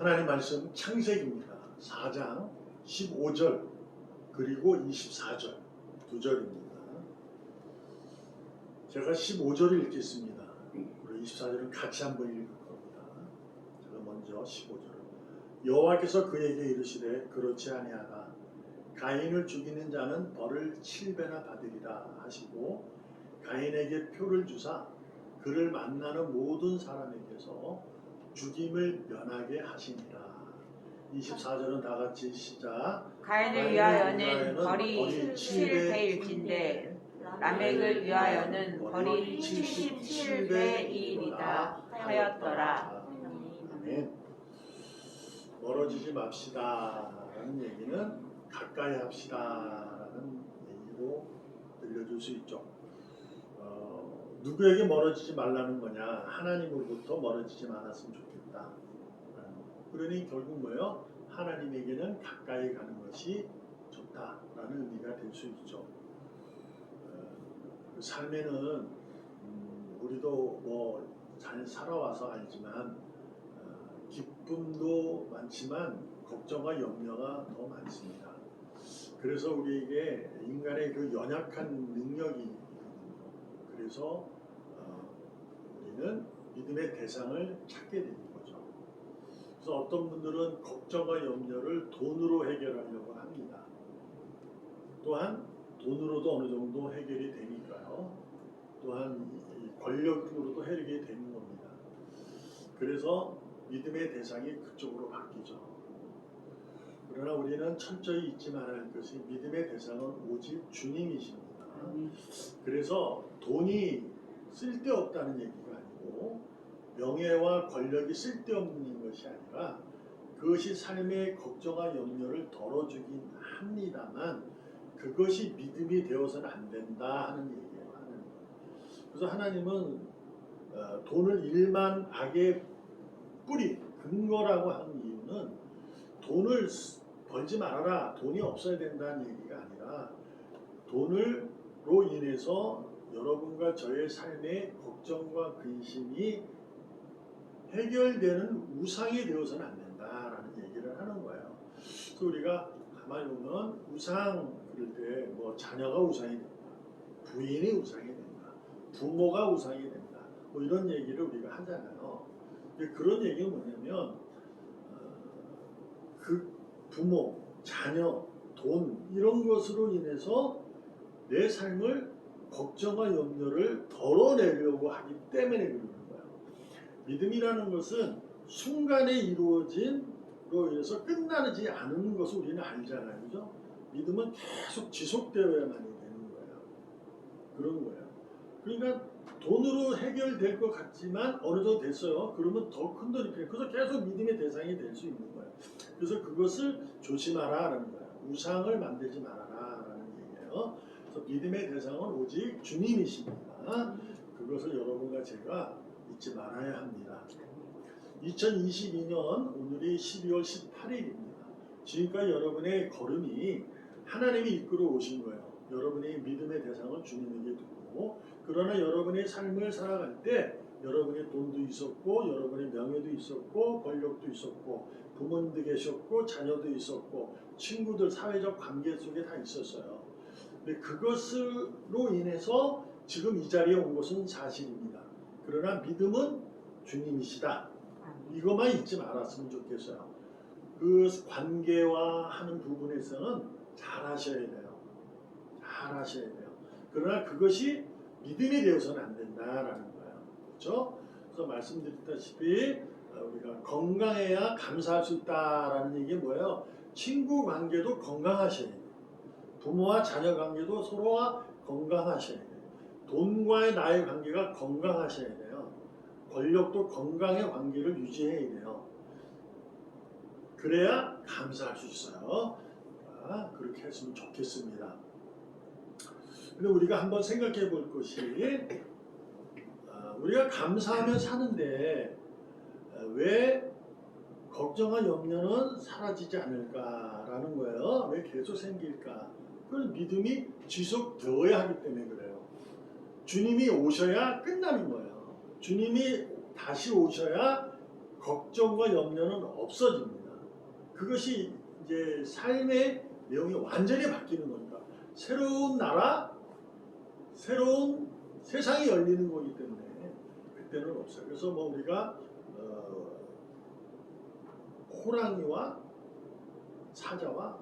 하나님 말씀 창세기입니다. 4장 15절 그리고 24절 두 절입니다. 제가 15절을 읽겠습니다. 그리고 24절은 같이 한번 읽을 겁니다. 제가 먼저 15절을 여호와께서 그에게 이르시되 그렇지 아니하라. 가인을 죽이는 자는 벌을 7배나 받으리라 하시고 가인에게 표를 주사 그를 만나는 모든 사람에게서 죽임을 면하게 하시니라. 24절은 다 같이 시작. 가인을 위하여는 벌이 7배일진데 라멕을 위하여는 벌이 77배이리다 하였더라. 아멘. 멀어지지 맙시다 라는 얘기는 가까이 합시다 라는 얘기로 들려줄 수 있죠. 누구에게 멀어지지 말라는 거냐? 하나님으로부터 멀어지지 않았으면 좋겠다. 그러니 결국 뭐예요? 하나님에게는 가까이 가는 것이 좋다라는 의미가 될 수 있죠. 그 삶에는 우리도 뭐 잘 살아와서 알지만 기쁨도 많지만 걱정과 염려가 더 많습니다. 그래서 우리에게 인간의 그 연약한 능력이 있거든요. 그래서 우리는 믿음의 대상을 찾게 되는 거죠. 그래서 어떤 분들은 걱정과 염려를 돈으로 해결하려고 합니다. 또한 돈으로도 어느 정도 해결이 되니까요. 또한 권력으로도 해결이 되는 겁니다. 그래서 믿음의 대상이 그쪽으로 바뀌죠. 그러나 우리는 철저히 잊지 말아야 할 것이 믿음의 대상은 오직 주님이십니다. 그래서 돈이 쓸데없다는 얘기가 아니고 명예와 권력이 쓸데없는 것이 아니라 그것이 삶의 걱정과 염려를 덜어주긴 합니다만 그것이 믿음이 되어서는 안 된다 하는 얘기예요. 그래서 하나님은 돈을 일만 악의 뿌리, 근거라고 하는 이유는 돈을 벌지 말아라, 돈이 없어야 된다는 얘기가 아니라 돈으로 인해서 여러분과 저의 삶의 걱정과 근심이 해결되는 우상이 되어서는 안 된다라는 얘기를 하는 거예요. 그래서 우리가 가만히 보면 우상 그럴 때 뭐 자녀가 우상이 된다, 부인이 우상이 된다, 부모가 우상이 된다, 뭐 이런 얘기를 우리가 하잖아요. 근데 그런 얘기는 뭐냐면 그 부모, 자녀, 돈 이런 것으로 인해서 내 삶을 걱정과 염려를 덜어내려고 하기 때문에 그러는 거예요. 믿음이라는 것은 순간에 이루어진로 인해서 끝나지 않은 것을 우리는 알잖아요. 그죠? 믿음은 계속 지속되어야만 되는 거예요. 그런 거예요. 그러니까 돈으로 해결될 것 같지만 어느 정도 됐어요. 그러면 더 큰 돈이 필요해요. 그래서 계속 믿음의 대상이 될 수 있는 거예요. 그래서 그것을 조심하라라는 거예요. 우상을 만들지 말아라라는 얘기예요. 그래서 믿음의 대상은 오직 주님이십니다. 그것을 여러분과 제가 잊지 말아야 합니다. 2022년 오늘이 12월 18일입니다. 지금까지 여러분의 걸음이 하나님이 이끌어 오신 거예요. 여러분의 믿음의 대상을 주님에게 두고 그러나 여러분의 삶을 살아갈 때 여러분의 돈도 있었고 여러분의 명예도 있었고 권력도 있었고 부모님도 계셨고 자녀도 있었고 친구들 사회적 관계 속에 다 있었어요. 근데 그것으로 인해서 지금 이 자리에 온 것은 사실입니다. 그러나 믿음은 주님이시다. 이것만 잊지 말았으면 좋겠어요. 그 관계와 하는 부분에서는 잘 하셔야 돼요. 잘 하셔야 돼요. 그러나 그것이 믿음이 되어서는 안 된다라는 거예요. 그렇죠? 그래서 말씀드렸다시피 우리가 건강해야 감사할 수 있다라는 얘기 뭐예요? 친구 관계도 건강하셔야 돼요. 부모와 자녀 관계도 서로와 건강하셔야 돼요. 돈과의 나의 관계가 건강하셔야 돼요. 권력도 건강의 관계를 유지해야 돼요. 그래야 감사할 수 있어요. 그렇게 했으면 좋겠습니다. 근데 우리가 한번 생각해 볼 것이 우리가 감사하며 사는데 왜 걱정과 염려는 사라지지 않을까라는 거예요. 왜 계속 생길까? 그건 믿음이 지속되어야 하기 때문에 그래요. 주님이 오셔야 끝나는 거예요. 주님이 다시 오셔야 걱정과 염려는 없어집니다. 그것이 이제 삶의 내용이 완전히 바뀌는 거니까 새로운 나라, 새로운 세상이 열리는 거기 때문에 그때는 없어요. 그래서 뭐 우리가 호랑이와 사자와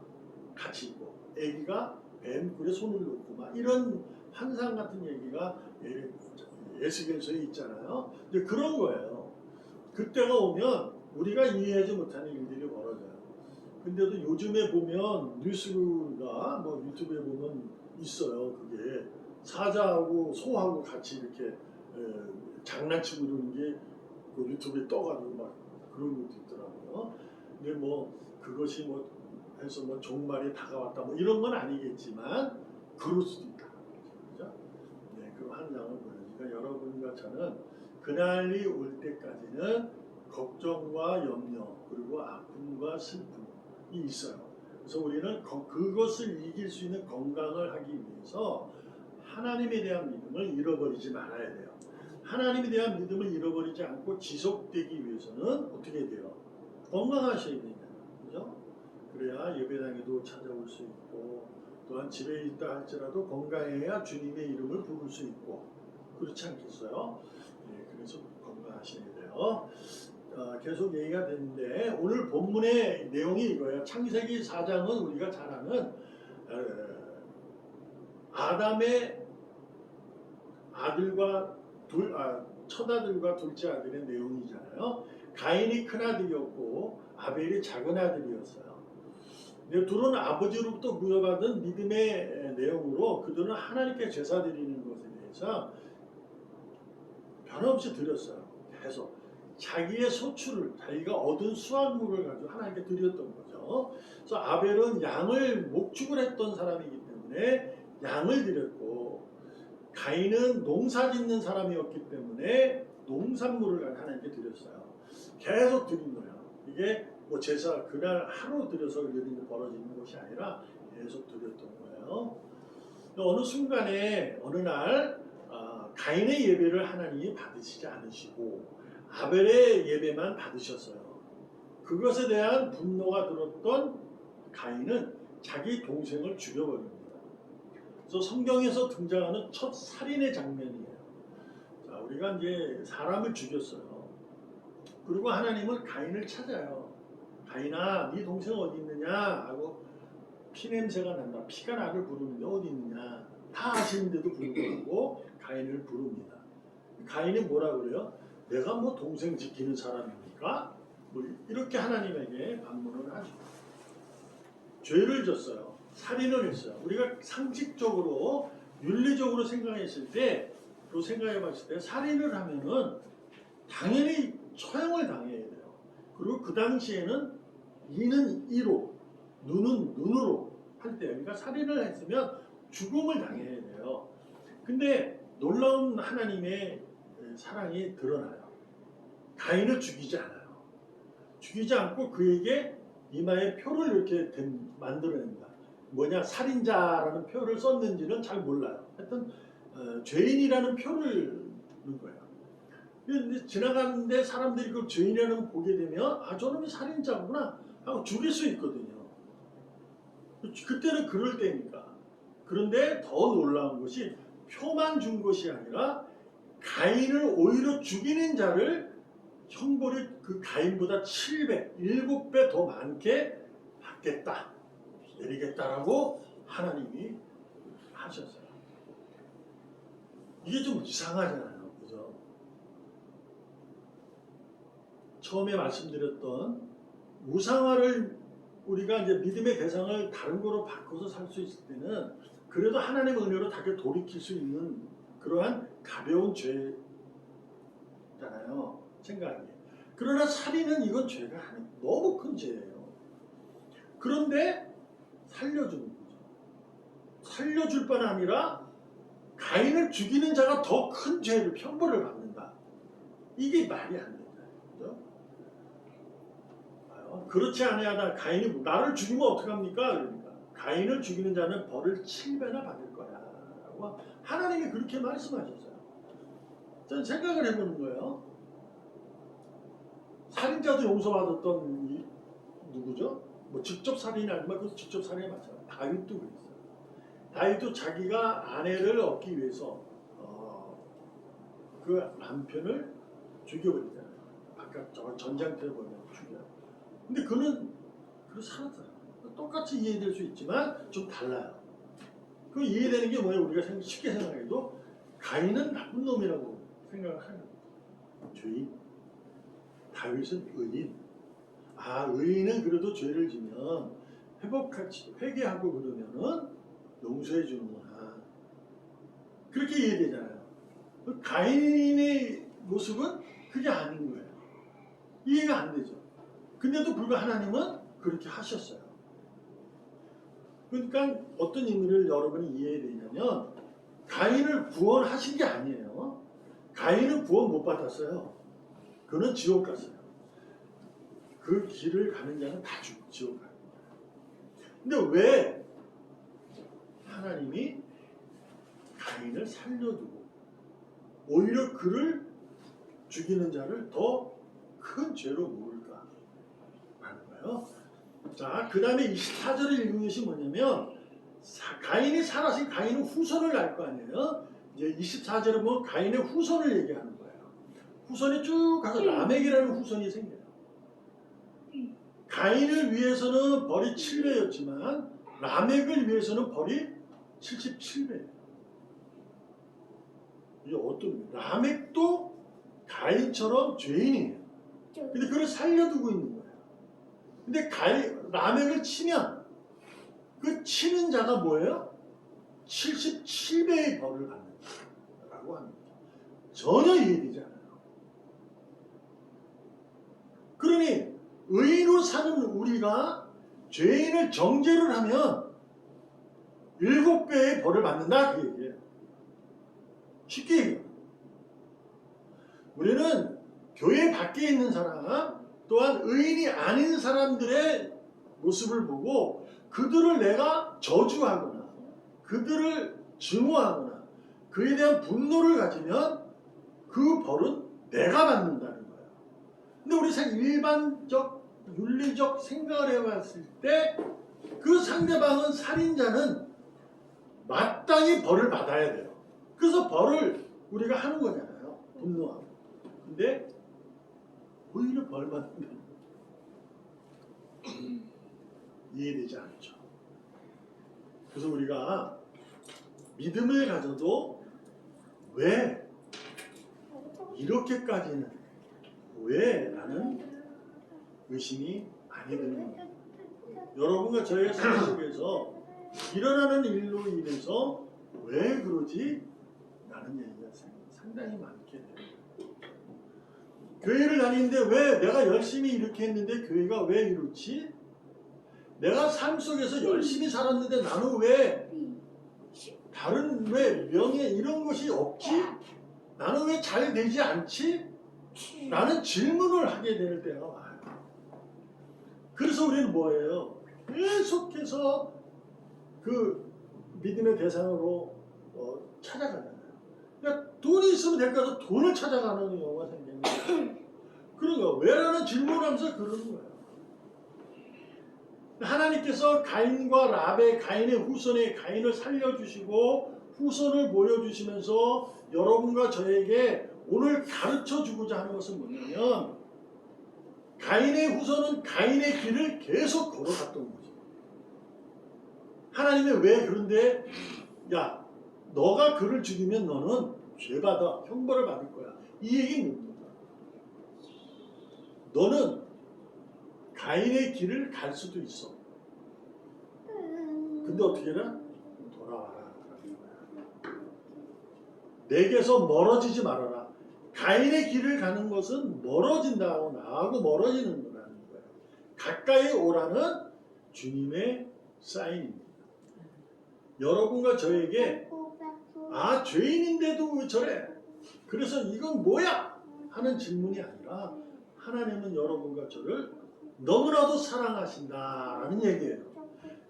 같이 있고 애기가 뱀꿀에 손을 놓고 막 이런 환상 같은 얘기가 예수계서에 있잖아요. 이제 그런 거예요. 그때가 오면 우리가 이해하지 못하는 일들이 벌어져요. 근데도 요즘에 보면 뉴스가 뭐 유튜브에 보면 있어요. 그게 사자하고 소하고 같이 이렇게 장난치고 이러는 게 그 유튜브에 떠가지고 막 그런 것도 있더라고요. 근데 뭐 그것이 뭐 해서 뭐 종말이 다가왔다 뭐 이런 건 아니겠지만 그럴 수도 있다. 그죠? 네, 그 환상을 보여주니까 여러분과 저는 그날이 올 때까지는 걱정과 염려 그리고 아픔과 슬픔이 있어요. 그래서 우리는 그것을 이길 수 있는 건강을 하기 위해서 하나님에 대한 믿음을 잃어버리지 말아야 돼요. 하나님에 대한 믿음을 잃어버리지 않고 지속되기 위해서는 어떻게 돼요? 건강하셔야 되잖아요. 그죠? 그래야 예배당에도 찾아올 수 있고 또한 집에 있다 할지라도 건강해야 주님의 이름을 부를 수 있고 그렇지 않겠어요? 네, 그래서 건강하셔야 돼요. 계속 얘기가 되는데 오늘 본문의 내용이 이거예요. 창세기 4장은 우리가 잘 아는 아담의 아들과 첫 아들과 둘째 아들의 내용이잖아요. 가인이 큰 아들이었고 아벨이 작은 아들이었어요. 근데 둘은 아버지로부터 물려받은 믿음의 내용으로 그들은 하나님께 제사 드리는 것에 대해서 변함없이 드렸어요. 계속 자기의 소출을 자기가 얻은 수확물을 가지고 하나님께 드렸던 거죠. 그래서 아벨은 양을 목축을 했던 사람이기 때문에 양을 드렸고 가인은 농사 짓는 사람이었기 때문에 농산물을 하나님께 드렸어요. 계속 드린 거예요. 이게 뭐 제사 그날 하루 드려서 이런 벌어지는 것이 아니라 계속 드렸던 거예요. 어느 순간에 어느 날 가인의 예배를 하나님이 받으시지 않으시고 아벨의 예배만 받으셨어요. 그것에 대한 분노가 들었던 가인은 자기 동생을 죽여버립니다. 그래서 성경에서 등장하는 첫 살인의 장면이에요. 자, 우리가 이제 사람을 죽였어요. 그리고 하나님은 가인을 찾아요. 가인아, 네 동생 어디 있느냐? 하고 피냄새가 난다. 피가 나를 부르는데 어디 있느냐? 다 아시는데도 불구하고 가인을 부릅니다. 가인이 뭐라 그래요? 내가 뭐 동생 지키는 사람입니까? 뭐 이렇게 하나님에게 반문을 하죠. 죄를 졌어요. 살인을 했어요. 우리가 상식적으로 윤리적으로 생각했을 때, 또 생각해봤을 때 살인을 하면은 당연히 처형을 당해야 돼요. 그리고 그 당시에는 이는 이로, 눈은 눈으로 할 때, 그러니까 살인을 했으면 죽음을 당해야 돼요. 근데 놀라운 하나님의 사랑이 드러나요. 가인을 죽이지 않아요. 죽이지 않고 그에게 이마에 표를 이렇게 만들어냅니다. 뭐냐, 살인자라는 표를 썼는지는 잘 몰라요. 하여튼 죄인이라는 표를 넣은 거예요. 근데 지나가는데 사람들이 그 죄인이라는 걸 보게 되면 저놈이 살인자구나 하고 죽일 수 있거든요. 그때는 그럴 때니까. 그런데 더 놀라운 것이 표만 준 것이 아니라 가인을 오히려 죽이는 자를 형벌을 그 가인보다 7배 더 많게 받겠다, 내리겠다라고 하나님이 하셨어요. 이게 좀 이상하잖아요. 그죠? 처음에 말씀드렸던 우상화를 우리가 이제 믿음의 대상을 다른 거로 바꿔서 살 수 있을 때는 그래도 하나님의 은혜로 다시 돌이킬 수 있는 그러한 가벼운 죄잖아요. 생각이. 그러나 살인은 이건 죄가 너무 큰 죄예요. 그런데 살려주는 거죠. 살려줄 뿐 아니라 가인을 죽이는 자가 더 큰 죄를 형벌을 받는다. 이게 말이 안 된다. 그죠? 그렇지 않아야 가인이 나를 죽이면 어떡합니까? 그러니까 가인을 죽이는 자는 벌을 7배나 받을 거야 라고 하나님이 그렇게 말씀하셨어요. 저는 생각을 해보는 거예요. 살인자도 용서받았던 누구죠? 뭐 직접 살인이 아니면 그 직접 살인이 맞아요. 다윗도 그랬어요. 다윗도 자기가 아내를 얻기 위해서 그 남편을 죽여버리잖아요. 바깥 전장터에 보면 죽여요. 근데 그는 살았어요. 똑같이 이해될 수 있지만 좀 달라요. 그 이해되는 게 뭐예요? 우리가 쉽게 생각해도 가인은 나쁜 놈이라고 생각을 하는 거예요. 죄인. 다윗은 의인. 의인은 그래도 죄를 지면 회개하고 그러면은 용서해 주는구나. 그렇게 이해되잖아요. 가인의 모습은 그게 아닌 거예요. 이해가 안 되죠. 근데도 불구하고 하나님은 그렇게 하셨어요. 그러니까 어떤 의미를 여러분이 이해해야 되냐면 가인을 구원하신 게 아니에요. 가인은 구원 못 받았어요. 그는 지옥 갔어요. 그 길을 가는 자는 다 지옥 가요. 근데 왜 하나님이 가인을 살려두고 오히려 그를 죽이는 자를 더 큰 죄로 모을까 하는 거예요. 자, 그 다음에 24절을 읽는 것이 뭐냐면 가인이 살아서 가인은 후손을 낳을 거 아니에요. 이제 24절에 보면 가인의 후손을 얘기하는 거예요. 후손이 쭉 가서 라멕이라는 후손이 생겨요. 가인을 위해서는 벌이 7배였지만 라멕을 위해서는 벌이 77배예요. 이게 어떤 라멕도 가인처럼 죄인이에요. 근데 그걸 살려두고 있는 거예요. 근데 라멕을 치면 그 치는 자가 뭐예요? 77배의 벌을 받는 거라고 합니다. 전혀 이해되지 않아요. 그러니 의인으로 사는 우리가 죄인을 정죄를 하면 7배의 벌을 받는다 그 얘기예요. 쉽게 얘기해요. 우리는 교회 밖에 있는 사람 또한 의인이 아닌 사람들의 모습을 보고 그들을 내가 저주하거나 그들을 증오하거나 그에 대한 분노를 가지면 그 벌은 내가 받는다는 거예요. 근데 우리 일반적 윤리적 생각을 해봤을 때 그 상대방은 살인자는 마땅히 벌을 받아야 돼요. 그래서 벌을 우리가 하는 거잖아요. 분노하고. 근데 오히려 벌 받는 이해되지 않죠. 그래서 우리가 믿음을 가져도 왜 이렇게까지는 왜 라는 의심이 많이 드는 거예요. 여러분과 저의 삶 속에서 일어나는 일로 인해서 왜 그러지? 라는 얘기가 상당히 많게 돼요. 교회를 다니는데 왜 내가 열심히 이렇게 했는데 교회가 왜 이렇지? 내가 삶 속에서 열심히 살았는데 나는 왜 다른 왜 명예 이런 것이 없지? 나는 왜 잘 되지 않지? 라는 질문을 하게 될 때가 와요. 그래서 우리는 뭐예요? 계속해서 그 믿음의 대상으로 찾아가잖아요. 그러니까 돈이 있으면 될까 해서 돈을 찾아가는 경우가 생기는 거예요. 그런 거 왜라는 질문을 하면서 그러는 거예요. 하나님께서 가인과 라멕, 가인의 후손의 가인을 살려주시고 후손을 보여주시면서 여러분과 저에게 오늘 가르쳐주고자 하는 것은 뭐냐면 가인의 후손은 가인의 길을 계속 걸어갔던 거죠. 하나님이 왜 그런데 야 너가 그를 죽이면 너는 죄받아 형벌을 받을 거야. 이 얘기는 뭡니까? 너는 가인의 길을 갈 수도 있어. 근데 어떻게 해라? 돌아와라. 내게서 멀어지지 말아라. 가인의 길을 가는 것은 멀어진다고 나하고 멀어지는 거라는 거예요. 가까이 오라는 주님의 사인입니다. 여러분과 저에게 죄인인데도 왜 저래? 그래서 이건 뭐야? 하는 질문이 아니라 하나님은 여러분과 저를 너무나도 사랑하신다라는 얘기예요.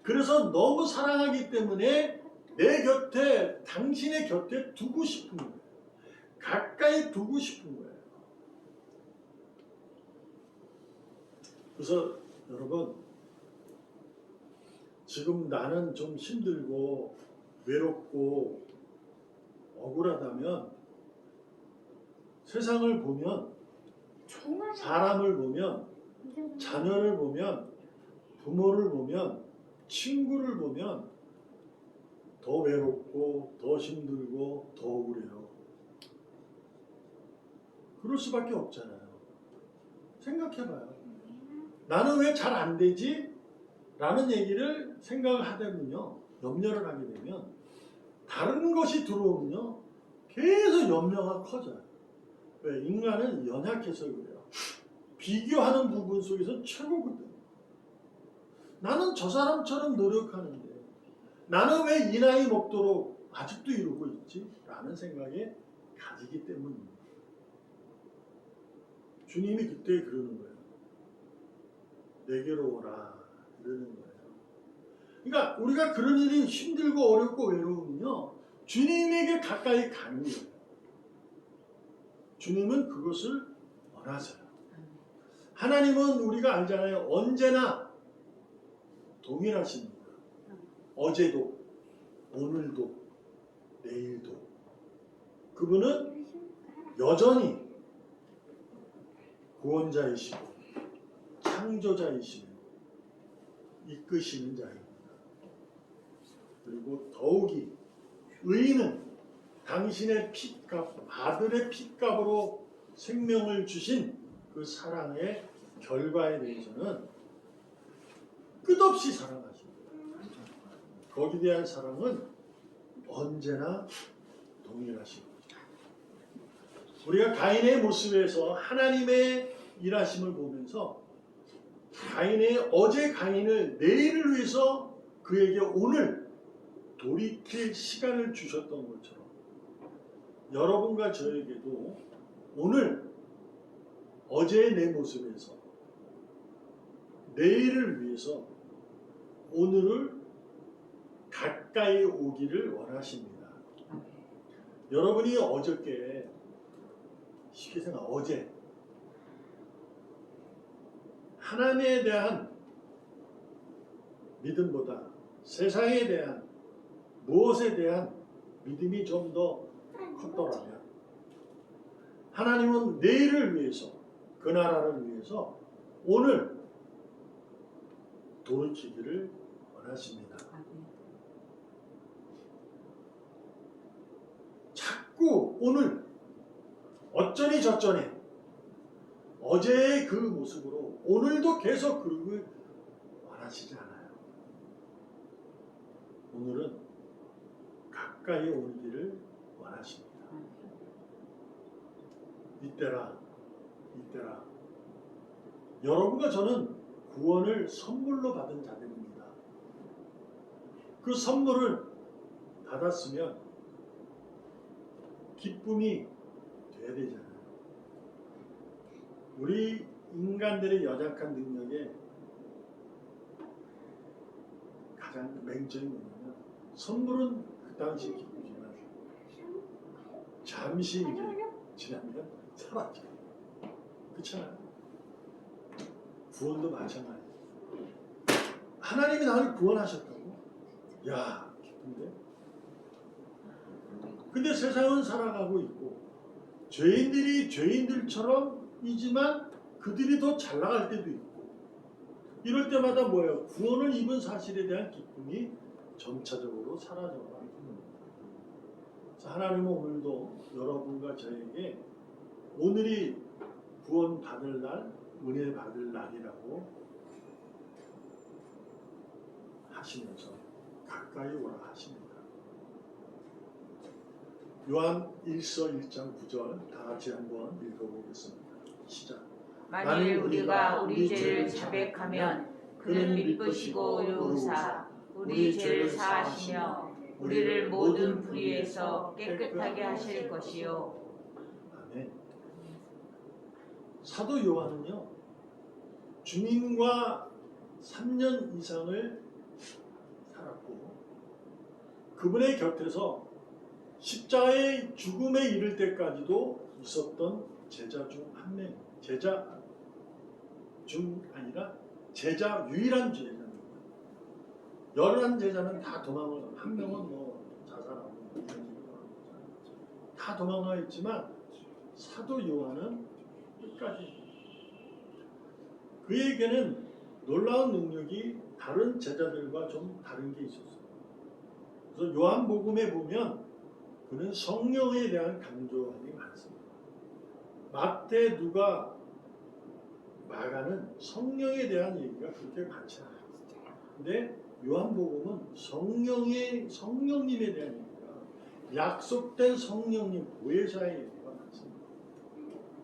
그래서 너무 사랑하기 때문에 내 곁에 당신의 곁에 두고 싶은 거예요. 가까이 두고 싶은 거예요. 그래서 여러분, 지금 나는 좀 힘들고 외롭고 억울하다면 세상을 보면, 사람을 보면, 자녀를 보면, 부모를 보면, 친구를 보면 더 외롭고 더 힘들고 더 억울해요. 그럴 수밖에 없잖아요. 생각해봐요. 나는 왜 잘 안 되지? 라는 얘기를 생각을 하다 보면요, 염려를 하게 되면 다른 것이 들어오면요 계속 염려가 커져요. 왜? 인간은 연약해서 그래요. 비교하는 부분 속에서 최고거든. 나는 저 사람처럼 노력하는데 나는 왜 이 나이 먹도록 아직도 이러고 있지? 라는 생각에 가지기 때문입니다. 주님이 그때 그러는 거예요. 내게로 오라 이러는 거예요. 그러니까 우리가 그런 일이 힘들고 어렵고 외로우면요 주님에게 가까이 가는 거예요. 주님은 그것을 원하세요. 하나님은 우리가 알잖아요. 언제나 동일하십니다. 어제도, 오늘도, 내일도. 그분은 여전히 구원자이시고 창조자이시고 이끄시는 자입니다. 그리고 더욱이 의인은 당신의 핏값, 아들의 핏값으로 생명을 주신 그 사랑의 결과에 대해서는 끝없이 사랑하십니다. 거기에 대한 사랑은 언제나 동일하십니다. 우리가 가인의 모습에서 하나님의 일하심을 보면서 가인의 어제 가인을 내일을 위해서 그에게 오늘 돌이킬 시간을 주셨던 것처럼 여러분과 저에게도 오늘 어제의 내 모습에서 내일을 위해서 오늘을 가까이 오기를 원하십니다. 여러분이 어저께 쉽게 생각 어제 하나님에 대한 믿음보다 세상에 대한 무엇에 대한 믿음이 좀 더 컸더라면 하나님은 내일을 위해서 그 나라를 위해서 오늘 돌이키기를 원하십니다. 자꾸 오늘 어쩌니 저쩌니 어제의 그 모습으로 오늘도 계속 그러길 원하시지 않아요. 오늘은 가까이 오기를 원하십니다. 이때라 여러분과 저는 구원을 선물로 받은 자들입니다. 그 선물을 받았으면 기쁨이 돼야 되잖아요. 우리 인간들의 연약한 능력에 가장 맹점이 뭐냐면 선물은 그 당시 기쁘지만 잠시 이제 지나면 사라져요. 그렇잖아요. 구원도 마찬가지예요. 하나님이 나를 구원하셨다고? 야, 기쁜데? 근데 세상은 살아가고 있고 죄인들이 죄인들처럼이지만 그들이 더 잘 나갈 때도 있고 이럴 때마다 뭐예요? 구원을 입은 사실에 대한 기쁨이 점차적으로 사라져가고 있습니다. 하나님은 오늘도 여러분과 저에게 오늘이 구원 받을 날, 은혜 받을 날이라고 하시면서 가까이 오라 하십니다. 요한 1서 1장 9절 다 같이 한번 읽어보겠습니다. 시작. 만일 우리가 우리 죄를 자백하면 그는 믿으시고 의로우사 우리 죄를 사하시며 우리를 모든 불의에서 깨끗하게 하실 것이요. 아멘. 사도 요한은요 주님과 3년 이상을 살았고 그분의 곁에서 십자가의 죽음에 이를 때까지도 있었던 제자 중 한 명, 제자 중 아니라 제자 유일한 제자입니다. 11제자는 다 도망을 한 명은 뭐 자살하고 이런 식으로 다 도망가 있지만 사도 요한은 끝까지 그에게는 놀라운 능력이 다른 제자들과 좀 다른 게 있었어요. 그래서 요한복음에 보면 그는 성령에 대한 강조함이 많습니다. 마태, 누가, 마가는 성령에 대한 얘기가 그렇게 많지 않아요. 근데 요한복음은 성령님에 대한 얘기가 약속된 성령님 보혜사의 얘기가 많습니다.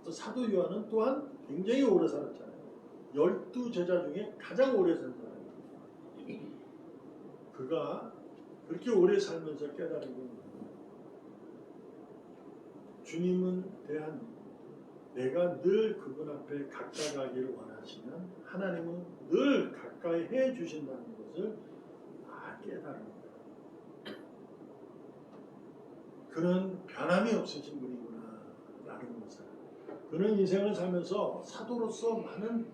또 사도 요한은 또한 굉장히 오래 살았잖아요. 12제자 중에 가장 오래 산 사람입니다. 그가 그렇게 오래 살면서 깨달은 건 주님은 대한 내가 늘 그분 앞에 가까이가기를 원하시면 하나님은 늘 가까이 해 주신다는 것을 깨달은 거예요. 그는 변함이 없으신 분이구나 라는 것을. 그는 인생을 살면서 사도로서 많은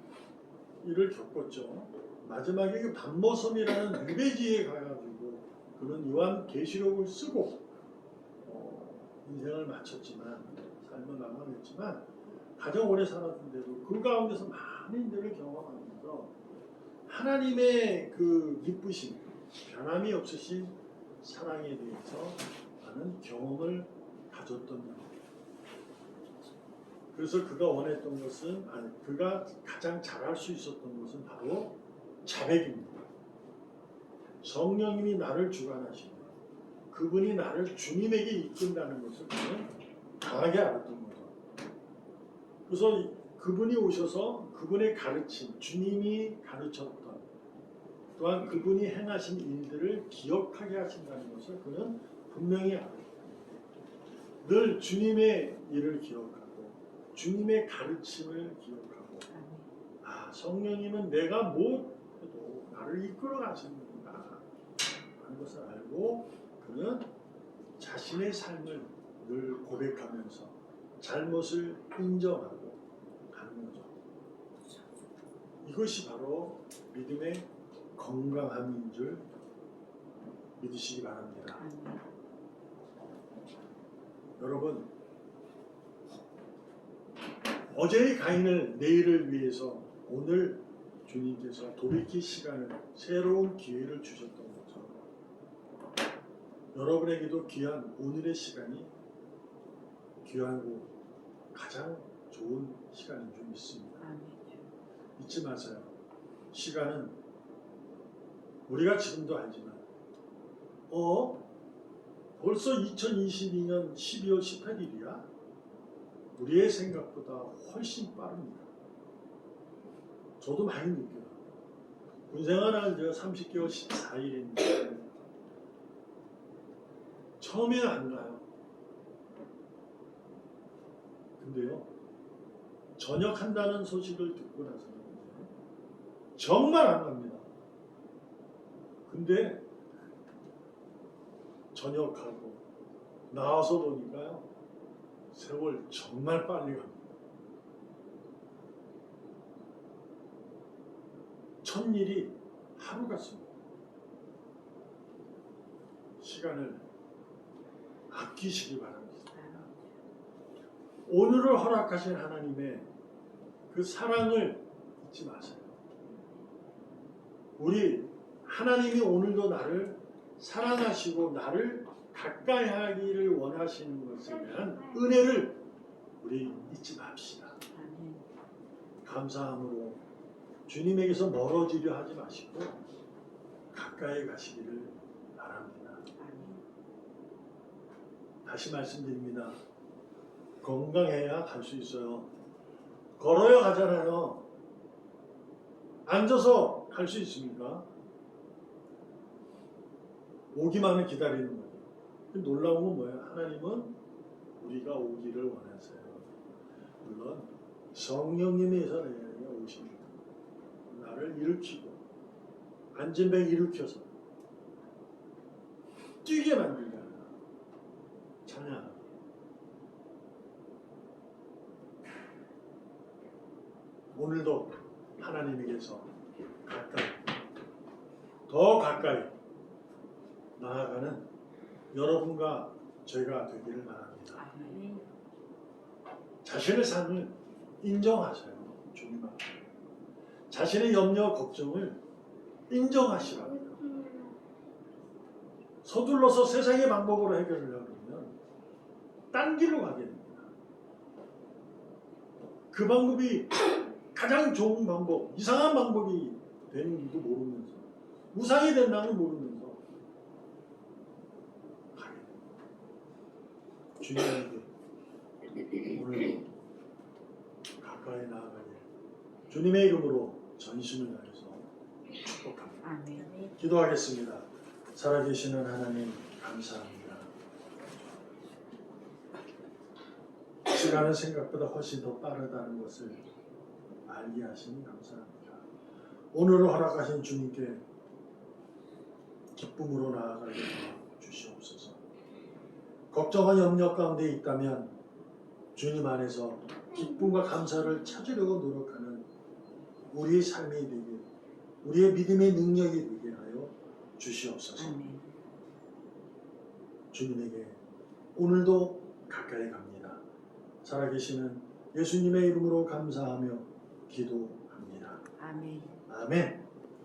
일을 겪었죠. 마지막에 그 반모섬이라는 유배지에 가가지고 그는 요한 계시록을 쓰고 인생을 마쳤지만 삶을 마감했지만 가장 오래 살았는데도 그 가운데서 많은 일을 경험하면서 하나님의 그 기쁘심, 변함이 없으신 사랑에 대해서 많은 경험을 가졌던 겁니다. 그래서 그가 원했던 것은 그가 가장 잘할 수 있었던 것은 바로 자백입니다. 성령님이 나를 주관하시고 그분이 나를 주님에게 이끈다는 것을 그는 강하게 알았던 거죠. 그래서 그분이 오셔서 그분의 가르침, 주님이 가르쳤던 또한 그분이 행하신 일들을 기억하게 하신다는 것을 그는 분명히 알았습니다. 늘 주님의 일을 기억하고 주님의 가르침을 기억하고 성령님은 내가 못해도 나를 이끌어 가시는구나 하는 것을 알고 그는 자신의 삶을 늘 고백하면서 잘못을 인정하고 가는 거죠. 이것이 바로 믿음의 건강함인 줄 믿으시기 바랍니다. 여러분, 어제의 가인을 내일을 위해서 오늘 주님께서 돌이킬 시간을, 새로운 기회를 주셨던 거죠. 여러분에게도 귀한 오늘의 시간이 귀하고 가장 좋은 시간인 줄 믿습니다. 잊지 마세요. 시간은 우리가 지금도 알지만 벌써 2022년 12월 18일이야? 우리의 생각보다 훨씬 빠릅니다. 저도 많이 느껴요. 군생활을 제가 30개월 14일 했는데 처음에는 안 가요. 근데요, 전역한다는 소식을 듣고 나서는 정말 안 갑니다. 근데 전역하고 나와서 보니까요, 세월 정말 빨리 갑니다. 첫일이 하루 같습니다. 시간을 아끼시기 바랍니다. 오늘을 허락하신 하나님의 그 사랑을 잊지 마세요. 우리 하나님이 오늘도 나를 사랑하시고 나를 가까이 하기를 원하시는 것에 대한 은혜를 우리 잊지 맙시다. 감사함으로 주님에게서 멀어지려 하지 마시고 가까이 가시기를 바랍니다. 다시 말씀드립니다. 건강해야 갈 수 있어요. 걸어야 가잖아요. 앉아서 갈 수 있습니까? 오기만을 기다리는 거예요. 놀라운 건 뭐예요? 하나님은 우리가 오기를 원하세요. 물론 성령님에서 내가 오십니다. 나를 일으키고 앉은 배 일으켜서 뛰게 만들다. 찬양. 오늘도 하나님에게서 가까이, 더 가까이 나아가는 여러분과 제가 되기를 바랍니다. 아멘. 자신의 삶을 인정하세요. 주님 앞에. 자신의 염려, 걱정을 인정하시라고요. 서둘러서 세상의 방법으로 해결하려고 그러면 딴 길로 가게 됩니다. 그 방법이 가장 좋은 방법, 이상한 방법이 되는 줄도 모르면서, 우상이 된다는 모르면서 가게 됩니다. 주님에게 오늘도 가까이 나아가길 주님의 이름으로 전심을 다해서 축복합니다. 아멘. 기도하겠습니다. 살아계시는 하나님 감사합니다. 시간은 생각보다 훨씬 더 빠르다는 것을 알게 하시니 감사합니다. 오늘 허락하신 주님께 기쁨으로 나아가게 주시옵소서. 걱정과 염려 가운데 있다면 주님 안에서 기쁨과 감사를 찾으려고 노력하는 우리의 삶이 되길, 우리의 믿음의 능력이 되게 하여 주시옵소서. 아멘. 주님에게 오늘도 가까이 갑니다. 살아계시는 예수님의 이름으로 감사하며 기도합니다. 아멘. 아멘.